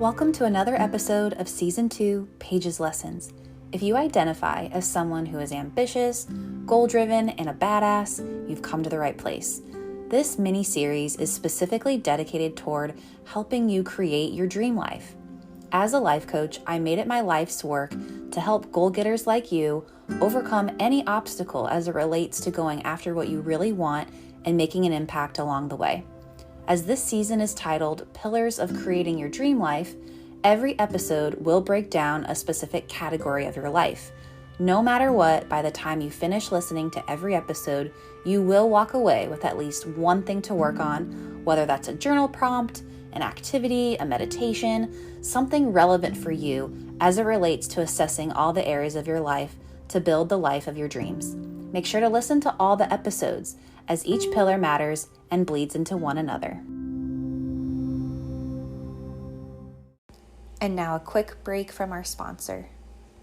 Welcome to another episode of Season 2, Paige's Lessons. If you identify as someone who is ambitious, goal-driven, and a badass, you've come to the right place. This mini-series is specifically dedicated toward helping you create your dream life. As a life coach, I made it my life's work to help goal-getters like you overcome any obstacle as it relates to going after what you really want and making an impact along the way. As this season is titled Pillars of Creating Your Dream Life, every episode will break down a specific category of your life. No matter what, by the time you finish listening to every episode, you will walk away with at least one thing to work on, whether that's a journal prompt, an activity, a meditation, something relevant for you as it relates to assessing all the areas of your life to build the life of your dreams. Make sure to listen to all the episodes, as each pillar matters and bleeds into one another. And now a quick break from our sponsor.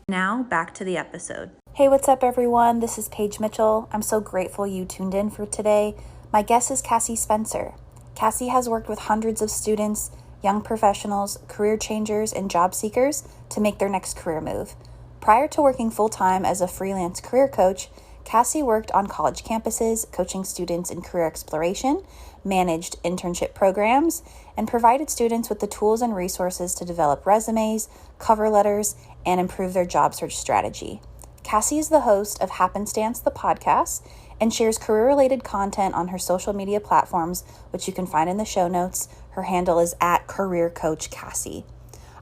Now back to the episode. Hey, what's up everyone? This is Paige Mitchell. I'm so grateful you tuned in for today. My guest is Cassie Spencer. Cassie has worked with hundreds of students, young professionals, career changers, and job seekers to make their next career move. Prior to working full-time as a freelance career coach, Cassie worked on college campuses, coaching students in career exploration, managed internship programs, and provided students with the tools and resources to develop resumes, cover letters, and improve their job search strategy. Cassie is the host of Happenstance, the podcast, and shares career-related content on her social media platforms, which you can find in the show notes. Her handle is @CareerCoachCassie.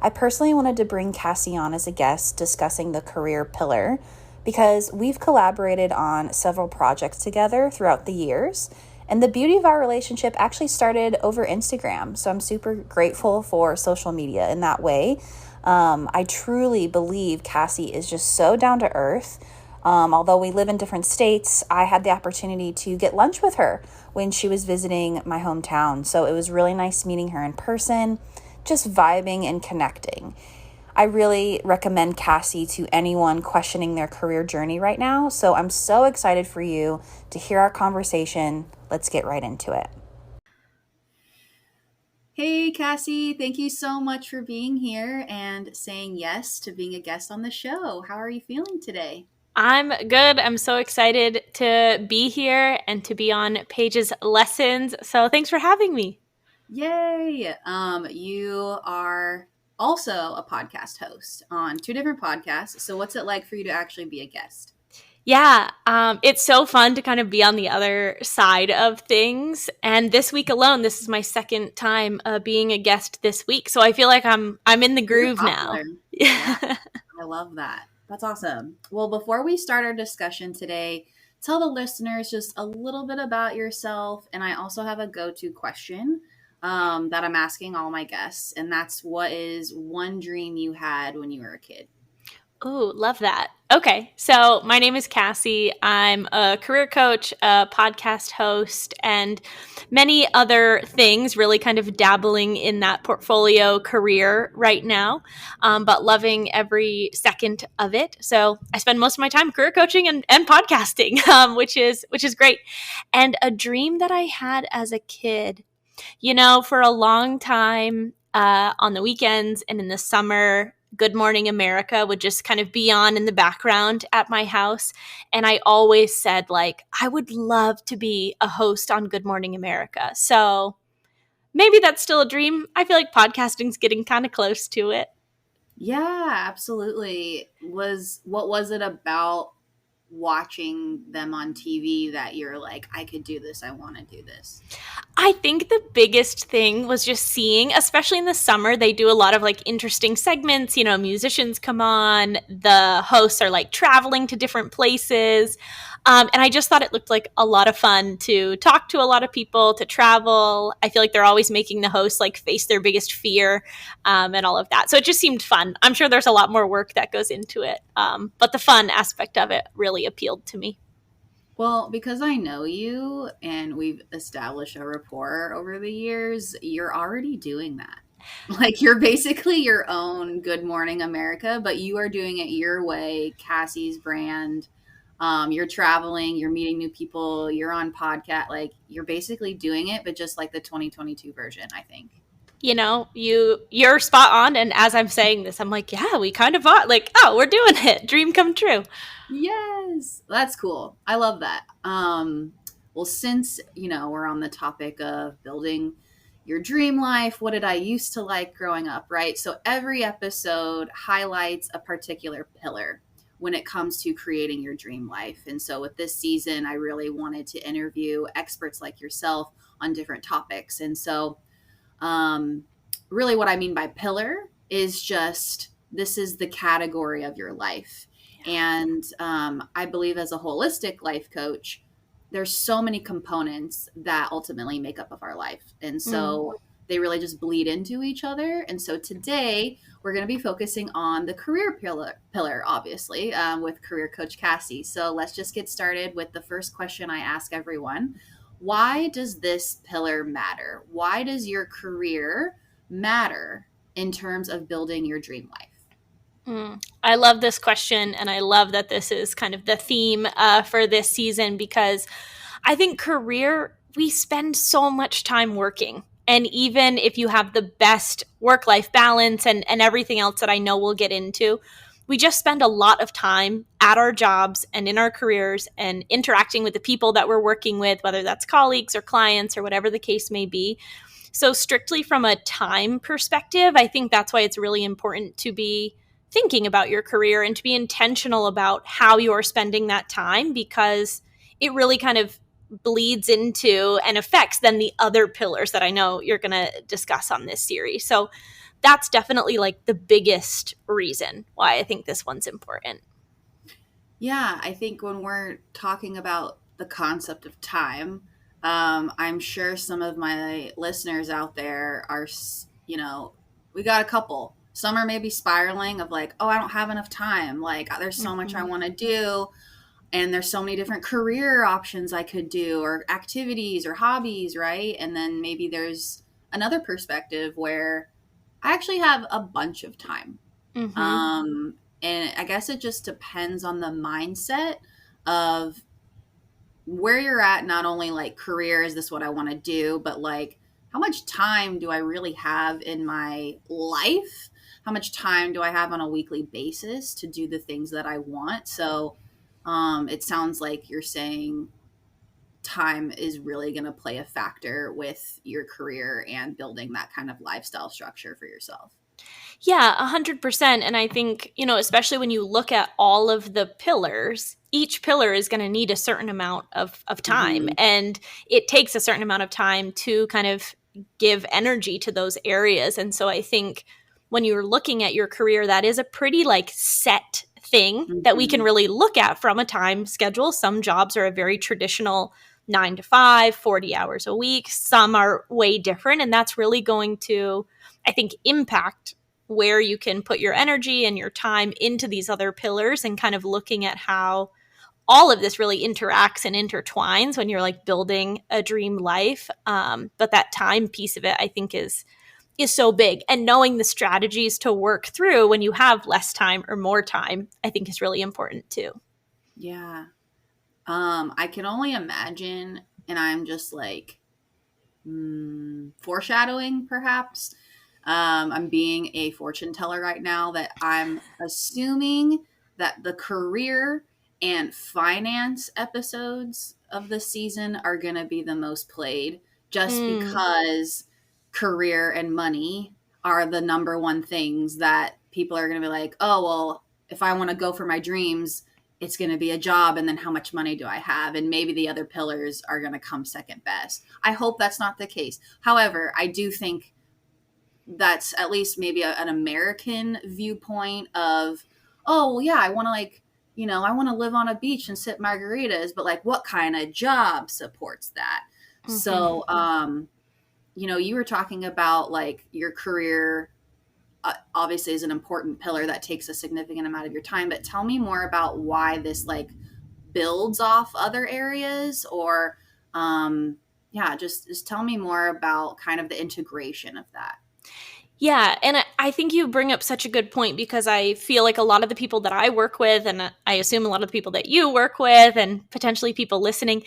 I personally wanted to bring Cassie on as a guest discussing the career pillar, because we've collaborated on several projects together throughout the years. And the beauty of our relationship actually started over Instagram. So I'm super grateful for social media in that way. I truly believe Cassie is just so down to earth. Although we live in different states, I had the opportunity to get lunch with her when she was visiting my hometown. So it was really nice meeting her in person, just vibing and connecting. I really recommend Cassie to anyone questioning their career journey right now. So I'm so excited for you to hear our conversation. Let's get right into it. Hey, Cassie, thank you so much for being here and saying yes to being a guest on the show. How are you feeling today? I'm good. I'm so excited to be here and to be on Paige's Lessons. So thanks for having me. Yay! You are also a podcast host on 2 different podcasts. So what's it like for you to actually be a guest? Yeah, it's so fun to kind of be on the other side of things. And this week alone, this is my second time being a guest this week. So I feel like I'm in the groove now. Yeah, I love that. That's awesome. Well, before we start our discussion today, tell the listeners just a little bit about yourself. And I also have a go-to question that I'm asking all my guests. And that's, what is one dream you had when you were a kid? Oh, love that. Okay, so my name is Cassie. I'm a career coach, a podcast host, and many other things, really kind of dabbling in that portfolio career right now, but loving every second of it. So I spend most of my time career coaching and podcasting, which is great. And a dream that I had as a kid, for a long time on the weekends and in the summer, Good Morning America would just kind of be on in the background at my house. And I always said, I would love to be a host on Good Morning America. So maybe that's still a dream. I feel like podcasting's getting kind of close to it. Yeah, absolutely. What was it about watching them on TV that you're like, I could do this, I want to do this? I think the biggest thing was just seeing, especially in the summer, they do a lot of interesting segments, musicians come on, the hosts are traveling to different places. And I just thought it looked like a lot of fun to talk to a lot of people, to travel. I feel like they're always making the hosts face their biggest fear and all of that. So it just seemed fun. I'm sure there's a lot more work that goes into it. But the fun aspect of it really appealed to me. Well, because I know you and we've established a rapport over the years, you're already doing that. You're basically your own Good Morning America, but you are doing it your way, Cassie's brand. You're traveling, you're meeting new people, you're on podcast. You're basically doing it, but just the 2022 version, I think. you're spot on. And as I'm saying this, I'm like, yeah, we kind of are. Like, oh, we're doing it. Dream come true. Yes, that's cool. I love that. Well, since we're on the topic of building your dream life, what did I used to like growing up, right? So every episode highlights a particular pillar when it comes to creating your dream life. And so with this season, I really wanted to interview experts like yourself on different topics. And so really what I mean by pillar is just this is the category of your life. And I believe as a holistic life coach, there's so many components that ultimately make up of our life. And so they really just bleed into each other. And so today we're going to be focusing on the career pillar obviously, with career coach Cassie. So let's just get started with the first question I ask everyone. Why does this pillar matter? Why does your career matter in terms of building your dream life? I love this question, and I love that this is kind of the theme for this season, because I think career, we spend so much time working. And even if you have the best work-life balance and everything else that I know we'll get into, we just spend a lot of time at our jobs and in our careers and interacting with the people that we're working with, whether that's colleagues or clients or whatever the case may be. So strictly from a time perspective, I think that's why it's really important to be thinking about your career and to be intentional about how you're spending that time, because it really kind of bleeds into and affects then the other pillars that I know you're going to discuss on this series. So that's definitely like the biggest reason why I think this one's important. Yeah, I think when we're talking about the concept of time, I'm sure some of my listeners out there are, we got a couple. Some are maybe spiraling of like, oh, I don't have enough time. Like, there's so much I want to do. And there's so many different career options I could do, or activities or hobbies, right? And then maybe there's another perspective where I actually have a bunch of time. And I guess it just depends on the mindset of where you're at, not only like career, is this what I want to do, but like how much time do I really have in my life? How much time do I have on a weekly basis to do the things that I want? So it sounds like you're saying time is really going to play a factor with your career and building that kind of lifestyle structure for yourself. Yeah, 100%. And I think, especially when you look at all of the pillars, each pillar is going to need a certain amount of time. And it takes a certain amount of time to kind of give energy to those areas. And so I think when you're looking at your career, that is a pretty like set thing that we can really look at from a time schedule. Some jobs are a very traditional 9 to 5, 40 hours a week. Some are way different. And that's really going to, I think, impact where you can put your energy and your time into these other pillars, and kind of looking at how all of this really interacts and intertwines when you're like building a dream life. But that time piece of it, I think, is so big. And knowing the strategies to work through when you have less time or more time, I think is really important too. Yeah. I can only imagine, and I'm just like foreshadowing perhaps. I'm being a fortune teller right now, that I'm assuming that the career and finance episodes of the season are going to be the most played, just because career and money are the number one things that people are going to be like, oh, well, if I want to go for my dreams, it's going to be a job. And then how much money do I have? And maybe the other pillars are going to come second best. I hope that's not the case. However, I do think that's at least maybe an American viewpoint of, oh, well, yeah, I want to I want to live on a beach and sip margaritas, but like what kind of job supports that? So, you were talking about like your career obviously is an important pillar that takes a significant amount of your time, but tell me more about why this like builds off other areas, or just tell me more about kind of the integration of that. Yeah, and I think you bring up such a good point, because I feel like a lot of the people that I work with, and I assume a lot of the people that you work with, and potentially people listening,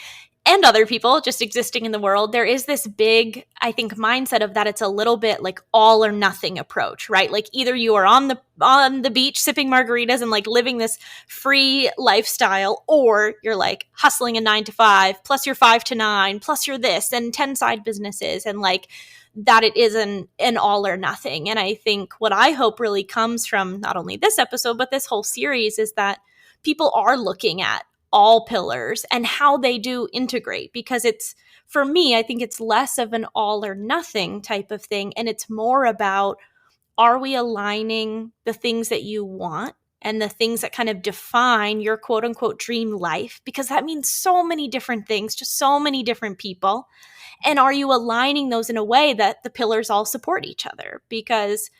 and other people just existing in the world, there is this big I think, mindset of that it's a little bit like all or nothing approach, right? Like either you are on the beach sipping margaritas and like living this free lifestyle, or you're like hustling a 9 to 5 plus your 5 to 9 plus you're this and 10 side businesses, and like that it is an all or nothing. And I think what I hope really comes from not only this episode, but this whole series is that people are looking at all pillars and how they do integrate, because it's, for me, I think it's less of an all or nothing type of thing. And it's more about, are we aligning the things that you want and the things that kind of define your quote unquote dream life? Because that means so many different things to so many different people. And are you aligning those in a way that the pillars all support each other? Because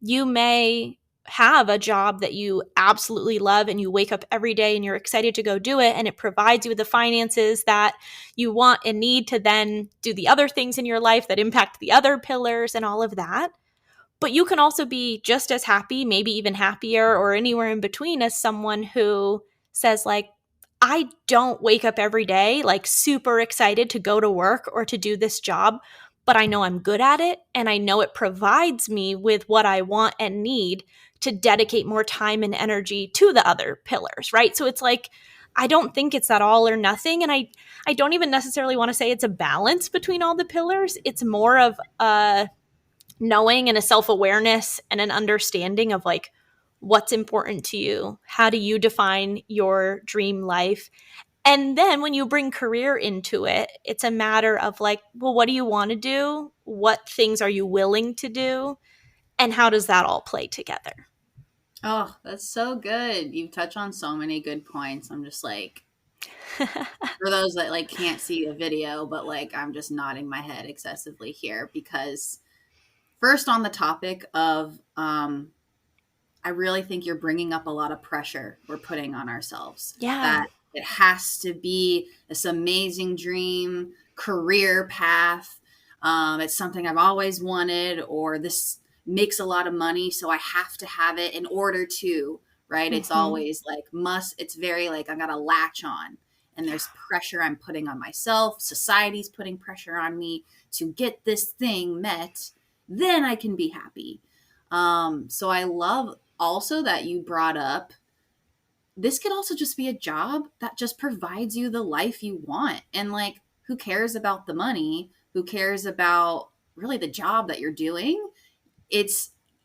you may have a job that you absolutely love and you wake up every day and you're excited to go do it, and it provides you with the finances that you want and need to then do the other things in your life that impact the other pillars and all of that. But you can also be just as happy, maybe even happier or anywhere in between, as someone who says like, I don't wake up every day like super excited to go to work or to do this job, but I know I'm good at it and I know it provides me with what I want and need to dedicate more time and energy to the other pillars, right? So it's like, I don't think it's that all or nothing. And I don't even necessarily want to say it's a balance between all the pillars. It's more of a knowing and a self-awareness and an understanding of like, what's important to you? How do you define your dream life? And then when you bring career into it, it's a matter of like, well, what do you want to do? What things are you willing to do? And how does that all play together? Oh, that's so good. You touch on so many good points. I'm just like, for those that like can't see the video, but like I'm just nodding my head excessively here, because first on the topic of I really think you're bringing up a lot of pressure we're putting on ourselves. Yeah. That it has to be this amazing dream career path. It's something I've always wanted, or this makes a lot of money, so I have to have it in order to, right? It's always like it's very like I got to latch on. And there's pressure I'm putting on myself. Society's putting pressure on me to get this thing met. Then I can be happy. So I love also that you brought up, this could also just be a job that just provides you the life you want. And like, who cares about the money? Who cares about really the job that you're doing?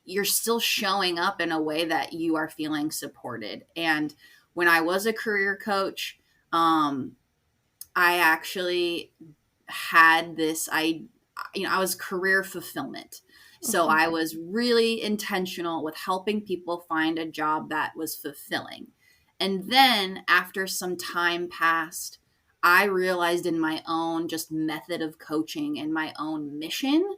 You're still showing up in a way that you are feeling supported. And when I was a career coach, I actually had this, I was career fulfillment. So I was really intentional with helping people find a job that was fulfilling. And then after some time passed, I realized in my own just method of coaching and my own mission,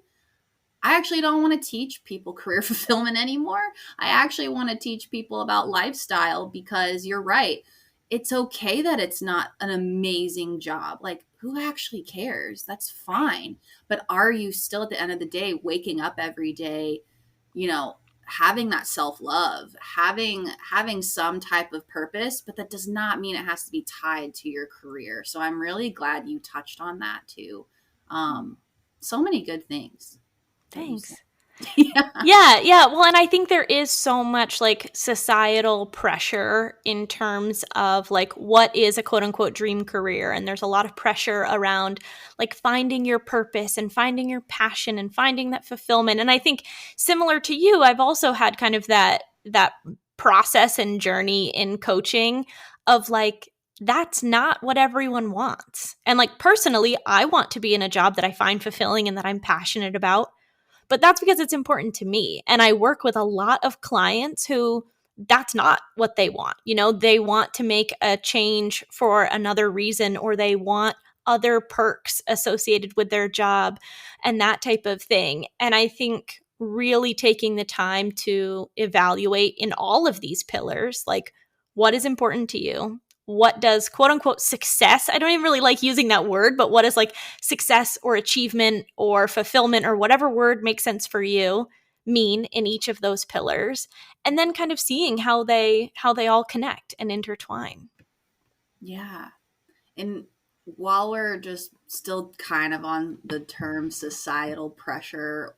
I actually don't want to teach people career fulfillment anymore. I actually want to teach people about lifestyle, because you're right. It's okay that it's not an amazing job. Like, who actually cares? That's fine. But are you still at the end of the day waking up every day, having that self-love, having some type of purpose? But that does not mean it has to be tied to your career. So I'm really glad you touched on that too. So many good things. Thanks. Yeah. Well, and I think there is so much like societal pressure in terms of like what is a quote unquote dream career. And there's a lot of pressure around like finding your purpose and finding your passion and finding that fulfillment. And I think similar to you, I've also had kind of that process and journey in coaching of like, that's not what everyone wants. And like personally, I want to be in a job that I find fulfilling and that I'm passionate about. But that's because it's important to me. And I work with a lot of clients who that's not what they want. They want to make a change for another reason, or they want other perks associated with their job and that type of thing. And I think really taking the time to evaluate in all of these pillars, like what is important to you? What does quote unquote success, I don't even really like using that word, but what is like success or achievement or fulfillment or whatever word makes sense for you mean in each of those pillars? And then kind of seeing how they all connect and intertwine. Yeah. And while we're just still kind of on the term societal pressure,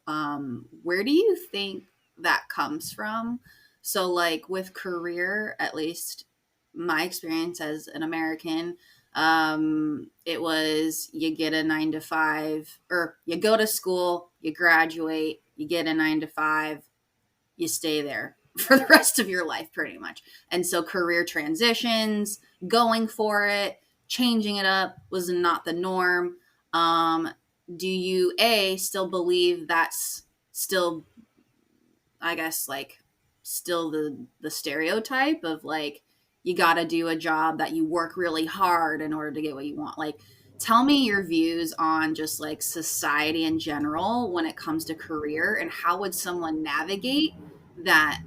where do you think that comes from? So, like with career, at least my experience as an American, it was you get a 9 to 5, or you go to school, you graduate, you get a 9 to 5, you stay there for the rest of your life, pretty much. And so, career transitions, going for it, changing it up was not the norm. Do you still believe that's still, I guess, like still the stereotype of like you got to do a job that you work really hard in order to get what you want? Like, tell me your views on just like society in general when it comes to career, and how would someone navigate that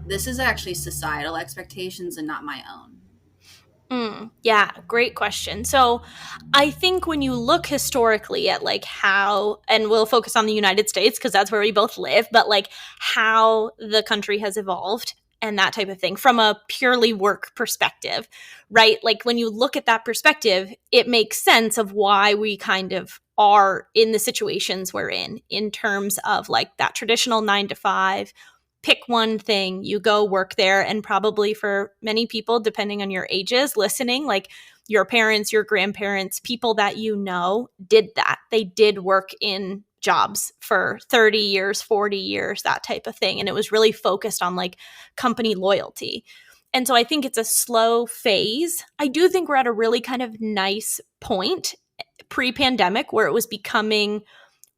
this is actually societal expectations and not my own? Yeah, great question. So I think when you look historically at like how, and we'll focus on the United States because that's where we both live, but like how the country has evolved and that type of thing from a purely work perspective, right? Like when you look at that perspective, it makes sense of why we kind of are in the situations we're in terms of like that traditional 9 to 5. Pick one thing, you go work there. And probably for many people, depending on your ages listening, like your parents, your grandparents, people that you know did that. They did work in jobs for 30 years, 40 years, that type of thing. And it was really focused on like company loyalty. And so I think it's a slow phase. I do think we're at a really kind of nice point pre-pandemic where it was becoming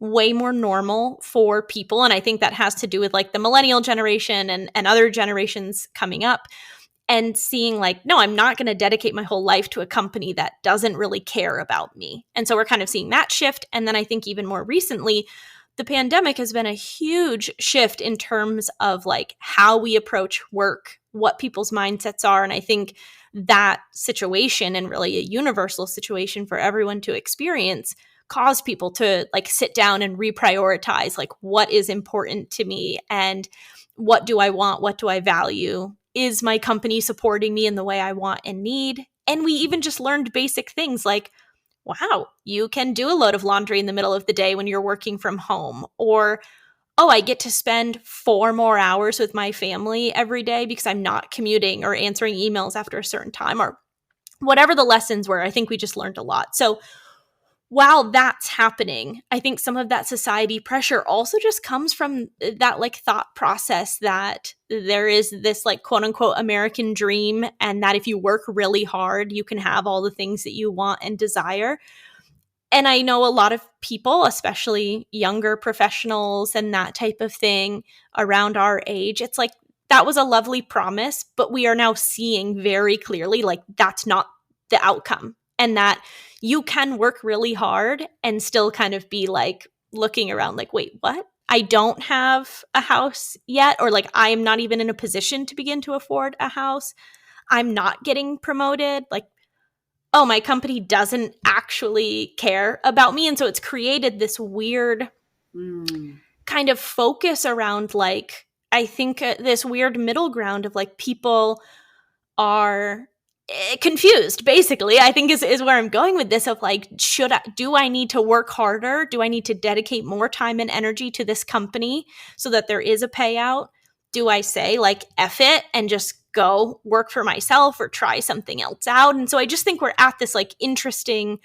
way more normal for people. And I think that has to do with like the millennial generation and other generations coming up and seeing like, no, I'm not going to dedicate my whole life to a company that doesn't really care about me. And so we're kind of seeing that shift. And then I think even more recently, the pandemic has been a huge shift in terms of like how we approach work, what people's mindsets are. And I think that situation, and really a universal situation for everyone to experience, cause people to like sit down and reprioritize like what is important to me and what do I want, what do I value, is my company supporting me in the way I want and need. And we even just learned basic things like, wow, you can do a load of laundry in the middle of the day when you're working from home, or oh, I get to spend 4 more hours with my family every day because I'm not commuting or answering emails after a certain time, or whatever the lessons were. I think we just learned a lot. So while that's happening, I think some of that society pressure also just comes from that like thought process that there is this like quote unquote American dream, and that if you work really hard, you can have all the things that you want and desire. And I know a lot of people, especially younger professionals and that type of thing around our age, it's like that was a lovely promise, but we are now seeing very clearly like that's not the outcome, and that you can work really hard and still kind of be like looking around like, wait, what? I don't have a house yet, or like I am not even in a position to begin to afford a house. I'm not getting promoted. Like, oh, my company doesn't actually care about me. And so it's created this weird kind of focus around like, I think this weird middle ground of like people are confused, basically, I think is where I'm going with this of like, do I need to work harder? Do I need to dedicate more time and energy to this company so that there is a payout? Do I say like, F it and just go work for myself or try something else out? And so I just think we're at this like interesting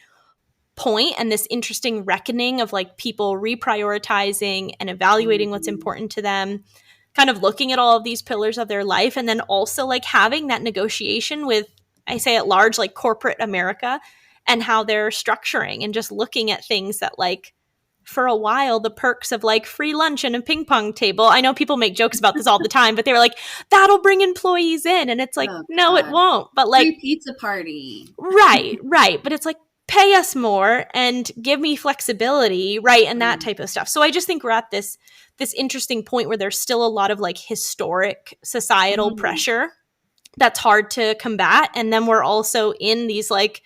point and this interesting reckoning of like people reprioritizing and evaluating what's important to them, kind of looking at all of these pillars of their life, and then also like having that negotiation with, I say at large, like corporate America and how they're structuring, and just looking at things that like for a while, the perks of like free lunch and a ping pong table. I know people make jokes about this all the time, but they were like, that'll bring employees in. And it's like, Oh, no, it God. won't. But like, Free pizza party. right. But it's like, pay us more and give me flexibility, right? And that type of stuff. So I just think we're at this interesting point where there's still a lot of like historic societal pressure that's hard to combat. And then we're also in these like,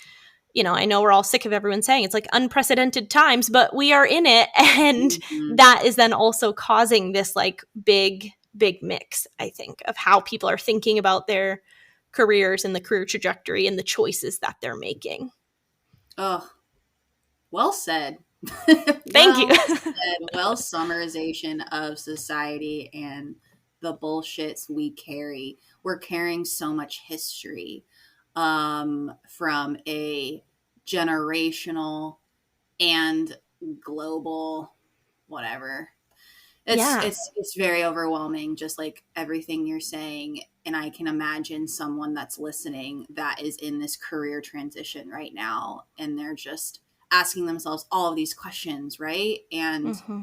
you know, I know we're all sick of everyone saying it's like unprecedented times, but we are in it. And that is then also causing this like big mix, I think, of how people are thinking about their careers and the career trajectory and the choices that they're making. Oh, Well said. Thank you. Well said. Well summarization of society and the bullshits we carry. We're carrying so much history from a generational and global whatever. Yeah. It's very overwhelming, just like everything you're saying. And I can imagine someone that's listening that is in this career transition right now, and they're just asking themselves all of these questions, right? And Mm-hmm.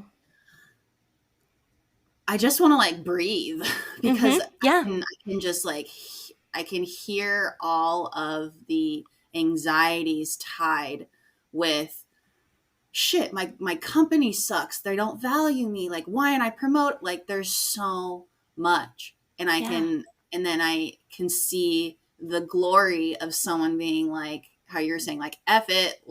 I just want to like breathe because Mm-hmm. Yeah. I can just like I can hear all of the anxieties tied with shit, my company sucks, they don't value me, like why am I promote, like there's so much. And Yeah. and then I can see the glory of someone being like how you're saying, like F it,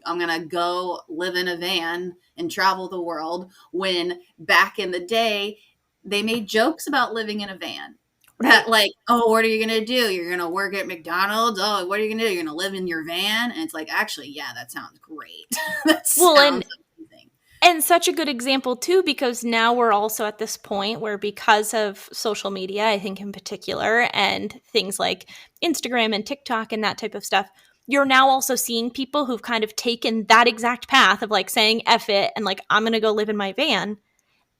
I'm gonna go live in a van and travel the world, when back in the day they made jokes about living in a van. Right. That like, oh, what are you gonna do? You're gonna work at McDonald's? Oh, what are you gonna do? You're gonna live in your van? And it's like, actually, yeah, that sounds great. That Well, sounds amazing. and such a good example too, because now we're also at this point where, because of social media, I think in particular, and things like Instagram and TikTok and that type of stuff, you're now also seeing people who've kind of taken that exact path of like saying F it and like, I'm going to go live in my van.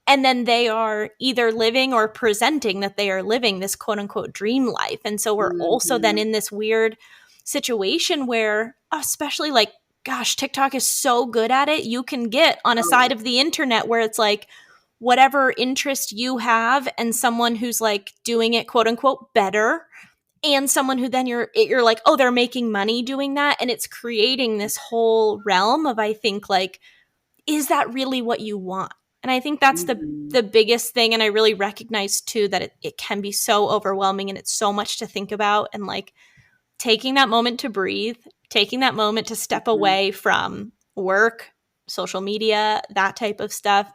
And then they are either living or presenting that they are living this quote unquote dream life. And so we're also then Mhm. in this weird situation where, especially like, gosh, TikTok is so good at it. You can get on a Oh side yeah. of the internet where it's like whatever interest you have, and someone who's like doing it quote unquote better, and someone who then you're like, oh, they're making money doing that. And it's creating this whole realm of, I think, like, is that really what you want? And I think that's Mhm. the biggest thing. And I really recognize too that it can be so overwhelming, and it's so much to think about. And like taking that moment to breathe, taking that moment to step Mhm. away from work, social media, that type of stuff,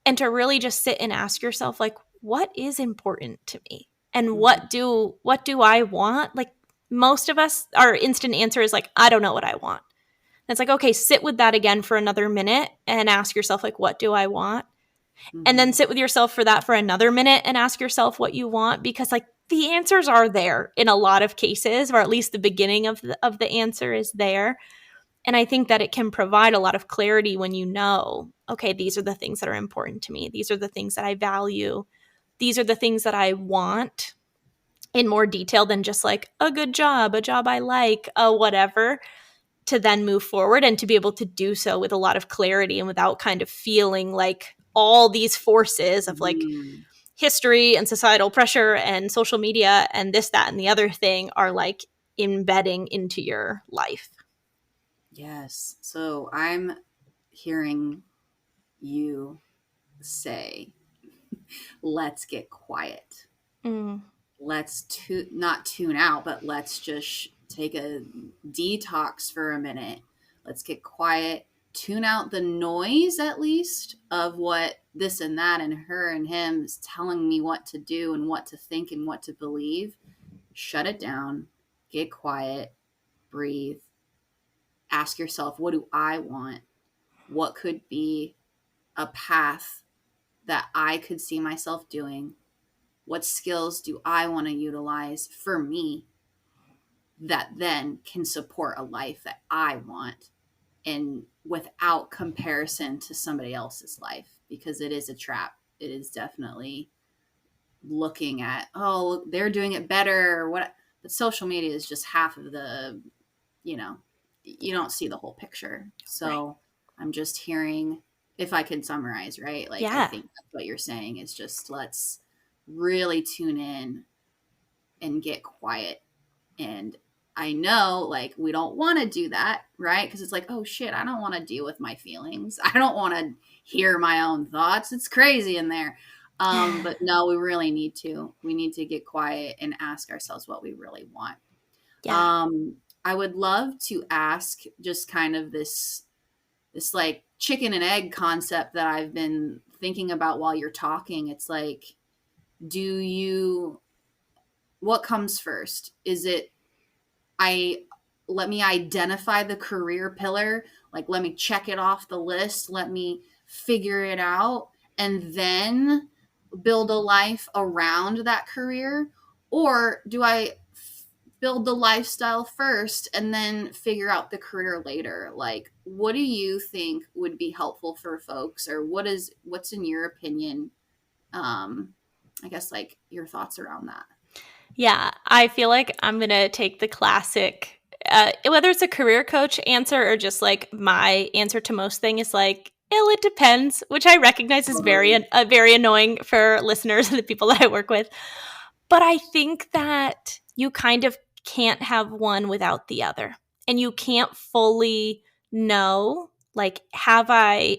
and to really just sit and ask yourself, like, what is important to me? And Mhm. what do I want? Like, most of us, our instant answer is like, I don't know what I want. And it's like, okay, sit with that again for another minute and ask yourself, like, what do I want? And then Mhm. sit with yourself for that for another minute and ask yourself what you want, because like the answers are there in a lot of cases, or at least the beginning of the answer is there. And I think that it can provide a lot of clarity when you know, okay, these are the things that are important to me. These are the things that I value. These are the things that I want, in more detail than just like a job I like, a whatever, to then move forward and to be able to do so with a lot of clarity and without kind of feeling like all these forces of like Mhm. history and societal pressure and social media and this, that, and the other thing are like embedding into your life. Yes. So I'm hearing you say, let's get quiet. Mm. Not tune out, but let's just take a detox for a minute. Let's get quiet, tune out the noise at least of what this and that and her and him is telling me what to do and what to think and what to believe. Shut it down, get quiet, breathe, ask yourself, what do I want? What could be a path that I could see myself doing? What skills do I want to utilize for me that then can support a life that I want, and without comparison to somebody else's life? Because it is a trap. It is definitely looking at, oh, they're doing it better or what. But social media is just half of the, you know, you don't see the whole picture. Right. So I'm just hearing, if I could summarize, right? Like, I Yeah. think that's what you're saying is just let's really tune in and get quiet. And I know, like, we don't want to do that, right? Because it's like, oh shit, I don't want to deal with my feelings. I don't want to hear my own thoughts. It's crazy in there. But no, we really need to. We need to get quiet and ask ourselves what we really want. Yeah. Um, I would love to ask just kind of this like chicken and egg concept that I've been thinking about while you're talking. It's like, do you, what comes first? Is it I let me identify the career pillar. Like, let me check it off the list. Let me figure it out and then build a life around that career? Or do I build the lifestyle first and then figure out the career later? Like, what do you think would be helpful for folks, or what's in your opinion? I guess like your thoughts around that. Yeah, I feel like I'm going to take the classic, whether it's a career coach answer or just like my answer to most thing is like, well, it depends, which I recognize is very annoying for listeners and the people that I work with. But I think that you kind of can't have one without the other. And you can't fully know, like, have I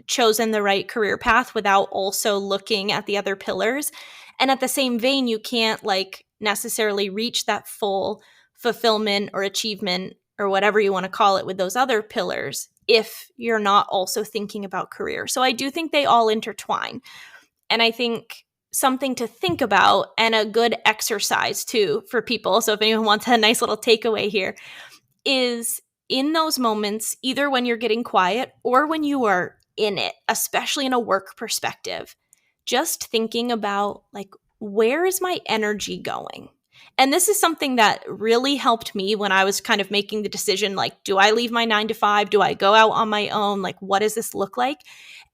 chosen the right career path without also looking at the other pillars? And at the same vein, you can't like necessarily reach that full fulfillment or achievement or whatever you want to call it with those other pillars if you're not also thinking about career. So I do think they all intertwine. And I think something to think about and a good exercise too for people. So if anyone wants a nice little takeaway here is in those moments, either when you're getting quiet or when you are in it, especially in a work perspective, just thinking about like, where is my energy going? And this is something that really helped me when I was kind of making the decision, like, do I leave my 9 to 5? Do I go out on my own? Like, what does this look like?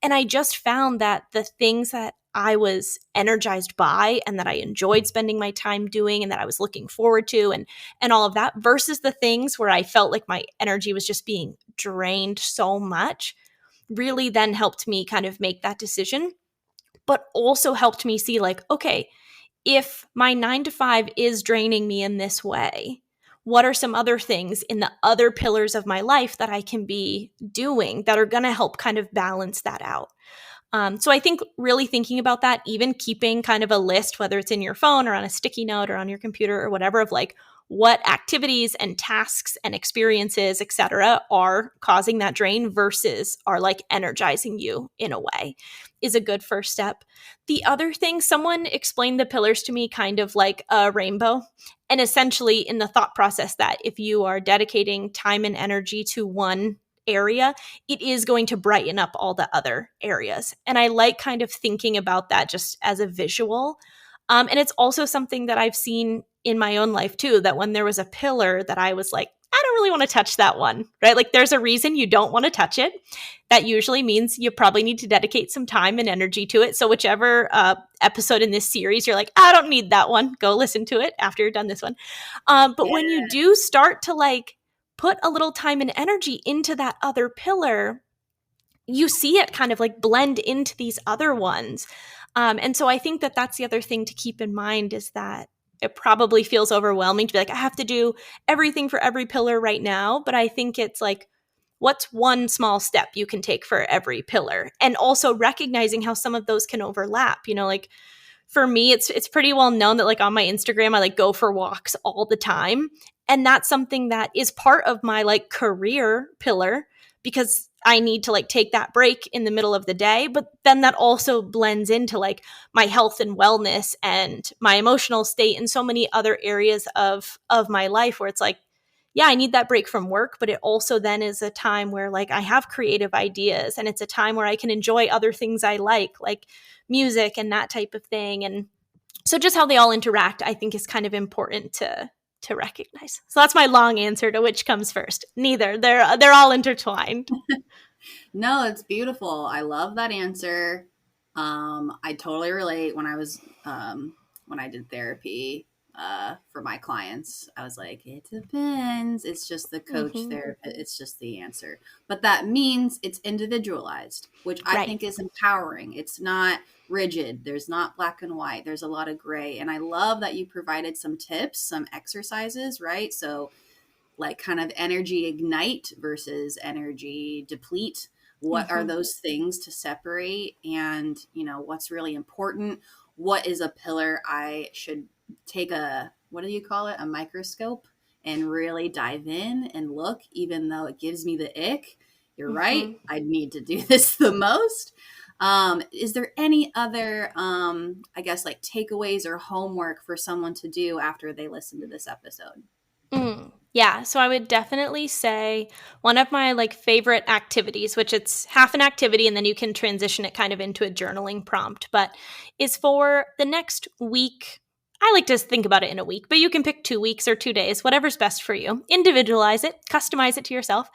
And I just found that the things that I was energized by and that I enjoyed spending my time doing and that I was looking forward to and all of that versus the things where I felt like my energy was just being drained so much really then helped me kind of make that decision, but also helped me see like, okay, if my 9 to 5 is draining me in this way, what are some other things in the other pillars of my life that I can be doing that are going to help kind of balance that out? So I think really thinking about that, even keeping kind of a list, whether it's in your phone or on a sticky note or on your computer or whatever, of like what activities and tasks and experiences, et cetera, are causing that drain versus are like energizing you in a way is a good first step. The other thing, someone explained the pillars to me kind of like a rainbow. And essentially in the thought process that if you are dedicating time and energy to one area, it is going to brighten up all the other areas. And I like kind of thinking about that just as a visual. And it's also something that I've seen in my own life too, that when there was a pillar that I was like, I don't really want to touch that one, right? Like there's a reason you don't want to touch it. That usually means you probably need to dedicate some time and energy to it. So whichever episode in this series, you're like, I don't need that one. Go listen to it after you're done this one. But when you do start to like put a little time and energy into that other pillar, you see it kind of like blend into these other ones. And so I think that that's the other thing to keep in mind is that it probably feels overwhelming to be like, I have to do everything for every pillar right now. But I think it's like, what's one small step you can take for every pillar? And also recognizing how some of those can overlap, you know, like for me, it's pretty well known that like on my Instagram, I like go for walks all the time. And that's something that is part of my like career pillar because I need to like take that break in the middle of the day. But then that also blends into like my health and wellness and my emotional state and so many other areas of my life where it's like, yeah, I need that break from work, but it also then is a time where like I have creative ideas and it's a time where I can enjoy other things I like music and that type of thing. And so just how they all interact, I think is kind of important to recognize. So that's my long answer to which comes first. Neither. They're all intertwined. No, it's beautiful. I love that answer. I totally relate when I did therapy for my clients. I was like, it depends. It's just the coach therapist. It's just the answer. But that means it's individualized, which I think is empowering. It's not rigid. There's not black and white. There's a lot of gray. And I love that you provided some tips, some exercises, right? So like kind of energy ignite versus energy deplete. What are those things to separate? And, you know, what's really important? What is a pillar I should take what do you call it? A microscope and really dive in and look, even though it gives me the ick. You're right. I need to do this the most. Is there any other, I guess, like takeaways or homework for someone to do after they listen to this episode? Yeah, so I would definitely say one of my like favorite activities, which it's half an activity and then you can transition it kind of into a journaling prompt, but is for the next week. I like to think about it in a week, but you can pick 2 weeks or 2 days, whatever's best for you. Individualize it, customize it to yourself,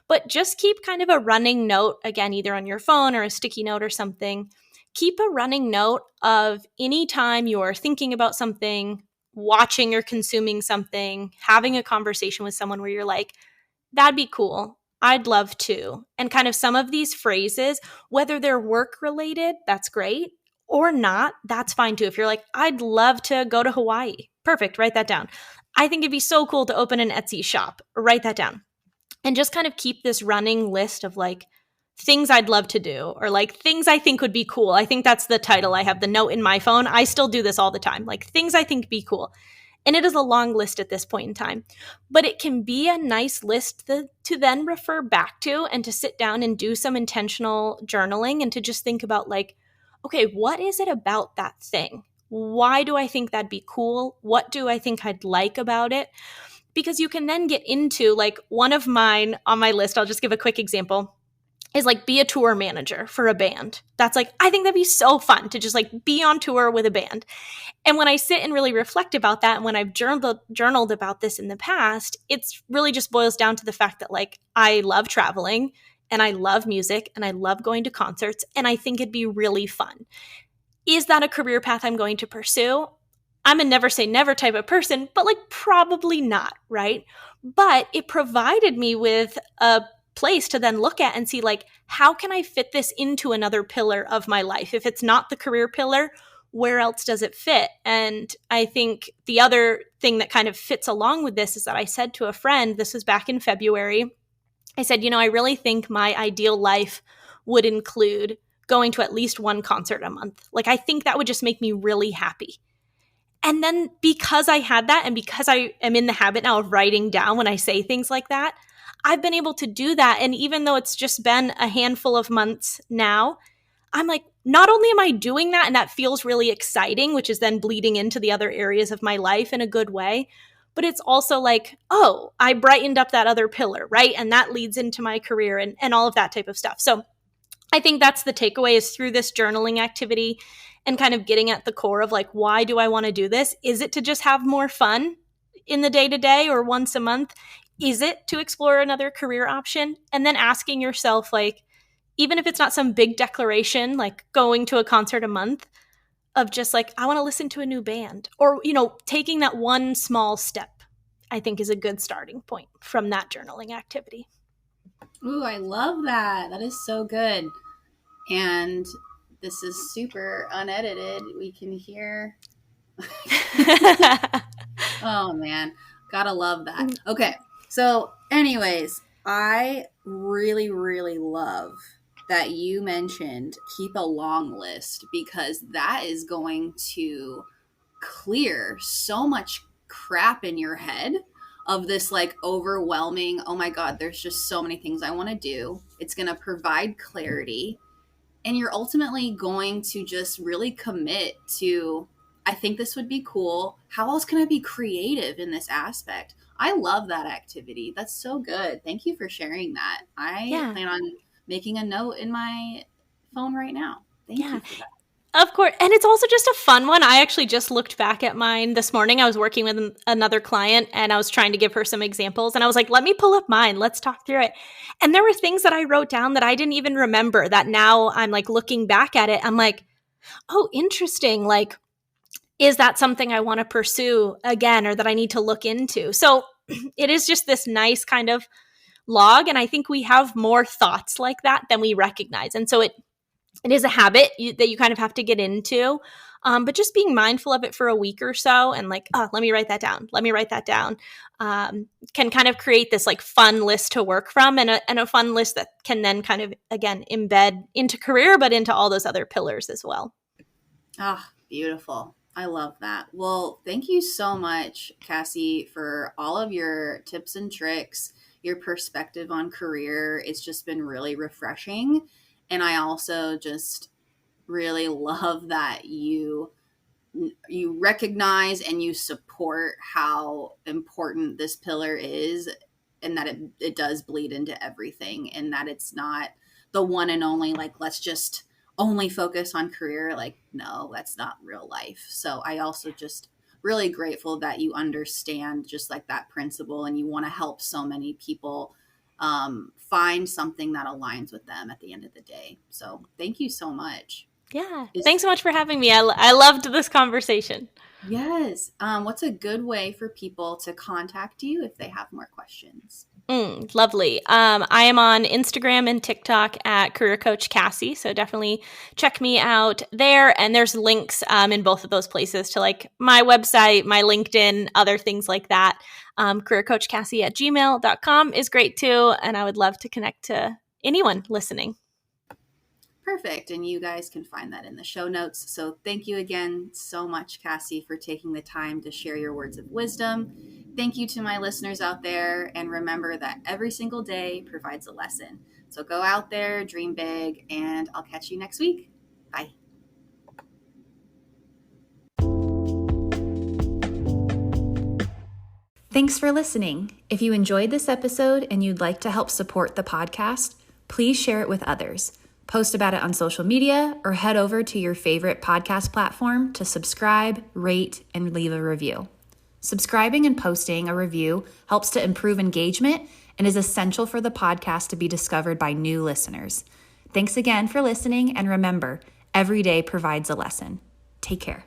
but just keep kind of a running note, again, either on your phone or a sticky note or something. Keep a running note of any time you're thinking about something, watching or consuming something, having a conversation with someone where you're like, that'd be cool. I'd love to. And kind of some of these phrases, whether they're work related, that's great, or not, that's fine too. If you're like, I'd love to go to Hawaii, perfect, write that down. I think it'd be so cool to open an Etsy shop, write that down. And just kind of keep this running list of like things I'd love to do or like things I think would be cool. I think that's the title. I have the note in my phone. I still do this all the time, like things I think be cool. And it is a long list at this point in time, but it can be a nice list to then refer back to and to sit down and do some intentional journaling and to just think about like, okay, what is it about that thing? Why do I think that'd be cool? What do I think I'd like about it? Because you can then get into like one of mine on my list, I'll just give a quick example, is like be a tour manager for a band. That's like, I think that'd be so fun to just like be on tour with a band. And when I sit and really reflect about that, and when I've journaled about this in the past, it's really just boils down to the fact that like I love traveling and I love music and I love going to concerts and I think it'd be really fun. Is that a career path I'm going to pursue? I'm a never say never type of person, but like probably not, right? But it provided me with a place to then look at and see like, how can I fit this into another pillar of my life? If it's not the career pillar, where else does it fit? And I think the other thing that kind of fits along with this is that I said to a friend, this was back in February, I said, I really think my ideal life would include going to at least one concert a month. Like, I think that would just make me really happy. And then because I had that and because I am in the habit now of writing down when I say things like that, I've been able to do that. And even though it's just been a handful of months now, I'm like, not only am I doing that and that feels really exciting, which is then bleeding into the other areas of my life in a good way, but it's also like, oh, I brightened up that other pillar, right? And that leads into my career and all of that type of stuff. So I think that's the takeaway is through this journaling activity and kind of getting at the core of like, why do I want to do this? Is it to just have more fun in the day to day or once a month? Is it to explore another career option? And then asking yourself, like, even if it's not some big declaration, like going to a concert a month, of just like, I want to listen to a new band or, taking that one small step, I think is a good starting point from that journaling activity. Ooh, I love that. That is so good. And this is super unedited. We can hear. Oh, man. Gotta love that. Okay. So, anyways, I really, really love that you mentioned keep a long list because that is going to clear so much crap in your head of this like overwhelming, oh my God, there's just so many things I want to do. It's going to provide clarity. And you're ultimately going to just really commit to, I think this would be cool. How else can I be creative in this aspect? I love that activity. That's so good. Thank you for sharing that. I plan on making a note in my phone right now. Thank you for that. Of course. And it's also just a fun one. I actually just looked back at mine this morning. I was working with another client and I was trying to give her some examples. And I was like, let me pull up mine. Let's talk through it. And there were things that I wrote down that I didn't even remember that now I'm like looking back at it. I'm like, oh, interesting. Like, is that something I want to pursue again or that I need to look into? So it is just this nice kind of log. And I think we have more thoughts like that than we recognize. And so it is a habit that you kind of have to get into. But just being mindful of it for a week or so and like, oh, let me write that down. Let me write that down. Can kind of create this like fun list to work from and a fun list that can then kind of, again, embed into career, but into all those other pillars as well. Ah, beautiful. I love that. Well, thank you so much, Cassie, for all of your tips and tricks, your perspective on career. It's just been really refreshing. And I also just really love that you you recognize and you support how important this pillar is, and that it does bleed into everything, and that it's not the one and only, like, let's just only focus on career. Like, no, that's not real life. So I also just really grateful that you understand just like that principle, and you want to help so many people find something that aligns with them at the end of the day. So thank you so much. Yeah. Thanks so much for having me. I loved this conversation. Yes. What's a good way for people to contact you if they have more questions? Lovely. I am on Instagram and TikTok at Career Coach Cassie, so definitely check me out there. And there's links in both of those places to like my website, my LinkedIn, other things like that. careercoachcassie@gmail.com is great too, and I would love to connect to anyone listening. Perfect. And you guys can find that in the show notes. So thank you again so much, Cassie, for taking the time to share your words of wisdom. Thank you to my listeners out there. And remember that every single day provides a lesson. So go out there, dream big, and I'll catch you next week. Bye. Thanks for listening. If you enjoyed this episode and you'd like to help support the podcast, please share it with others. Post about it on social media or head over to your favorite podcast platform to subscribe, rate, and leave a review. Subscribing and posting a review helps to improve engagement and is essential for the podcast to be discovered by new listeners. Thanks again for listening, and remember, every day provides a lesson. Take care.